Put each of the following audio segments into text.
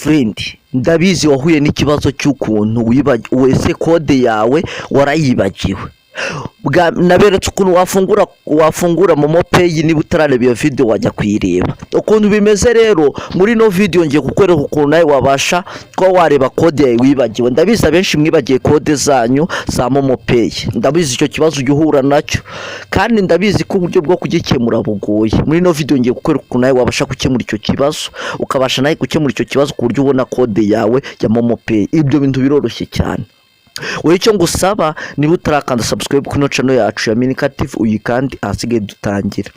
friend, ndabizi wahuye n'ikibazo cy'ukuntu wese kode yawe warayibagiwe. Naberetse ukuntu wafungura Momo Pay niba utarareba iyo video wajya kuyireba. Ukuntu bimeze rero muri no video ngiye kukwereka ukuntu nawe wabasha ko wareba kode yawe wibagiwe. Ndabizi abenshi mwibagiye kode zanyu za Momo Pay. Ndabizi icyo kibazo ugihura nacyo. Kandi ndabizi ko uburyo bwo kugikemura bugoye. Muri no video ngiye kukwereka ukuntu nawe wabasha gukemura icyo kibazo, ukabasha nawe gukemura icyo kibazo ku buryo ubona kode yawe ya Momo Pay. Ibyo bintu biroroshye cyane. Wowe icyo ngusaba niba utarakanda subscribe kuri channel yacu ya Minikatv uyikandi ahasigaye dutangira.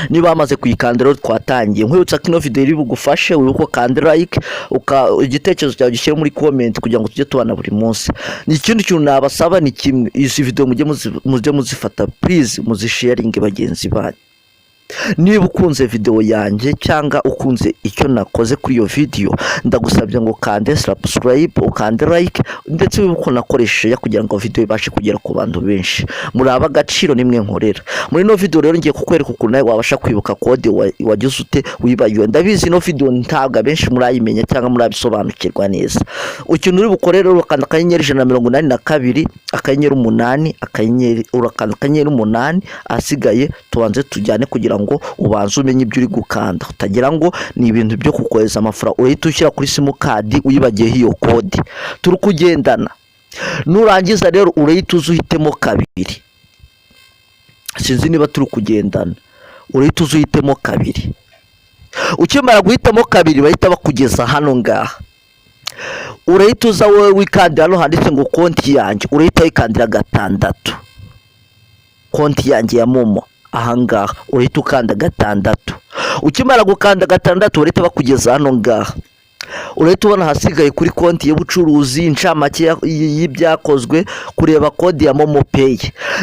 Niba amaze kuyikandira twatangiye, nkwibutsa ko ino video iri bugufashe uko kanda like igitekerezo cyawe gishyire muri comment kugira ngo tujye tubana buri munsi. Ni ikindi kintu nabasaba ni kimwe, izi video mujye muzifata please, muzisharinge bagenzi banyu. Niba ukunze video yanjye cyangwa ukunze icyo nakoze kuri iyo video, ndagusabye ngo kande subscribe, ukande like ndetse wibuke nakoresheje kugira ngo video ibashe kugera ku bantu benshi. Muri aba gaciro nimwe nkorera. Muri no video rero ngiye kukwereka ukuntu nawe wabasha kwibuka kode wagize ute wibagiwe. Ndabizi no video ntabwo benshi murayimenya cyangwa murabisobanukirwa neza. Ukintu uri bukore rero ukanda akanyenyeri 182 akanyenyeri 8 akanyenyeri urakanda akanyenyeri 8 asigaye tubanze tujyane kugira ngo ubanze umenye ibyo uri gukanda, utagira ngo ni ibintu byo kukohereza amafaranga urahita ushyira kuri simukadi uyibagiye iyo kode. Turi kugendana, nurangiza rero urahita uzuhitemo kabiri. Sinzi niba turi kugendana, urahita uzuhitemo kabiri. Ukimara guhitamo kabiri bahita bakugeza hano ngaha. Urahita uza wowe wikandi hano handitse ngo konti yanjye, urahita wikandira 6. Konti yanjye ya Momo ahangaha urahita ukanda 6. Ukimara gukanda 6 urahita bakugeza hano ngaha. Urahita ubona hasigaye kuri konti y'ubucuruzi incamake y'ibyakozwe, kureba kode ya Momo Pay.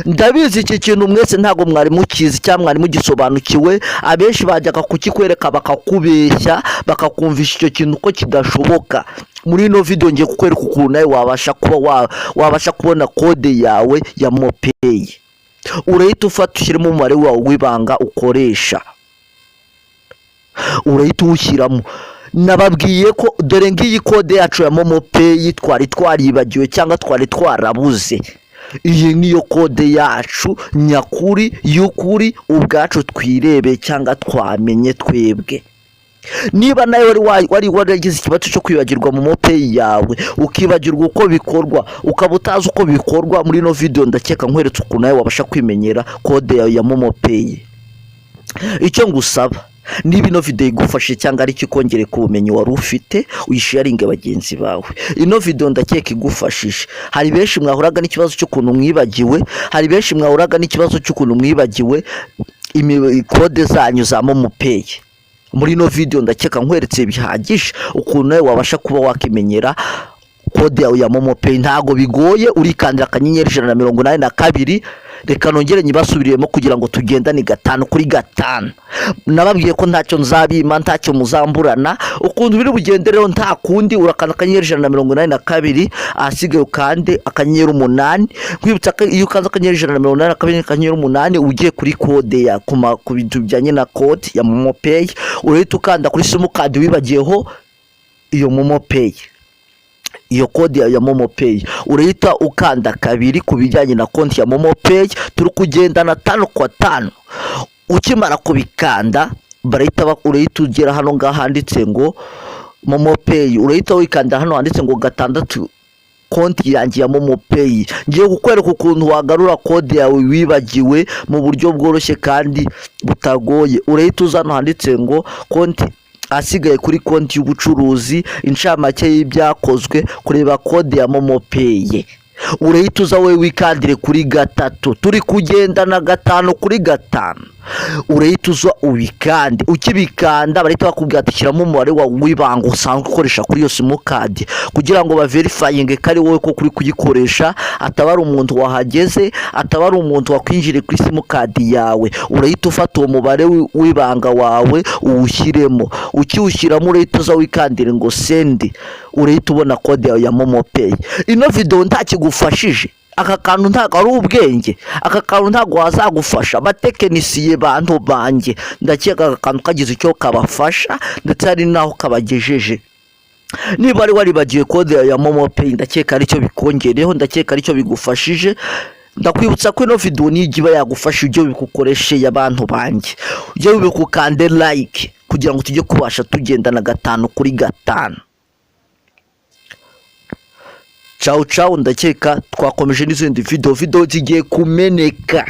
Ndabizi iki kintu mwese ntago mwari mukizi cyangwa mwari mugisobanukiwe. Abenshi bajyaga kukikwereka bakakubeshya, bakakumvisha icyo kintu ko kidashoboka. Muri no video ngiye kukwereka ukuntu nawe wabasha kubona kode yawe ya Momo Pay. Urahita ufata ushyiremo umubare wawe w'ibanga ukoresha, urahita ushyiramo. Nababwiye ko dore ngiyi kode yacu ya Momo Pay twaribagiwe cyangwa twarabuze. Iyi niyo kode yacu nyakuri y'ukuri ubwacu twirebe cyangwa twamenye twebwe. Niba nawe waragize ikibazo cyo kwibagirwa Momo Pay yawe, ukibagirwa uko bikorwa, ukaba utazi uko bikorwa, muri no video ndakeka nkweretse ukuntu nawe wabasha kwimenyera kode yawe ya Momo Pay. Icyo ngusaba niba ino video igufashe cyangwa ari kikongere ku bumenyi wari ufite, uyisharinge bagenzi bawe. Ino video ndakeka igufashije. Hari benshi mwahuraga n'ikibazo cy'ukuntu mwibagiwe, hari benshi mwahuraga n'ikibazo cy'ukuntu mwibagiwe kode zanyu za Momo Pay. Muri no video ndakeka nkweretse bihagije ukuntu nawe wabasha kuba wakimenyera kode yawe ya Momo Pay. Ntago bigoye, urikandira akanyenyeri 182. Reka nongere nyibasubiriyemo kugira ngo tugendane 5 kuri 5. Nababwiye ko ntacyo nzabima, ntacyo muzamburana. Ukuntu biri bugendereho nta kundi, urakanda akanyenyeri 182 asigaye ukande akanyenyeri 8. Kwibutsa ko iyo ukanze akanyenyeri 182 akanyenyeri 8 ugiye kuri kode ya ku bintu bijyanye na kode ya Momo Pay, urahita ukanda kuri simukadi wibagiyeho iyo Momo Pay. Iyo kode ya Momo Pay urahita ukanda 2 kubijyanye na konti ya Momo Pay. Turi kugendana 5 kwa 5. Ukimara kubikanda urahita ugera hano ngaha handitse ngo Momo Pay, urahita wikanda hano handitse ngo 6 konti yanjye ya Momo Pay. Ngiye kukwereka ukuntu wagarura kode yawe wibagiwe mu buryo bworoshye kandi butagoye. Urahita uzana handitse ngo konti asigaye kuri konti y'ubucuruzi incamake y'ibyakozwe, kureba kode ya Momo Pay. Urahita uza wowe wikandire kuri 3. Turi kugendana 5 kuri 5. Urahita uza ubikande. Ukibikanda barahita bakubwira ati shyiramo umubare wawe w'ibanga usanzwe ukoresha kuri iyo simukadi kugira ngo baverifyinge ko ari wowe ko kuri kuyikoresha, atabari umuntu wahageze, atabari umuntu wakwinjire kuri simukadi yawe. Urahita ufata uwo mubare w'ibanga wawe uwushyiremo. Ukiwushyiramo urahita uza wikandire ngo send. Urahita ubona kode yawe ya Momo Pay. Ino video ntakigufashije, aka kantu ntago ari ubwenge, aka kantu ntago wazagufasha. Abatekinisiye bantu banjye ndakeka aka kantu kagize icyo kabafasha ndetse ari naho kabagejeje. niba wari waribagiwe kode ya momo pay ndakeka aricyo bikongereho, ndakeka aricyo bigufashije. Ndakwibutsa ko ino video nigiba yagufasha ujye bikukoreshe abantu banjye, ujye bikukande like kugira ngo tujye kubasha tugendana 5 kuri 5. Ciao ciao, ndakeka twakomeje n'izindi video zigiye kumeneka.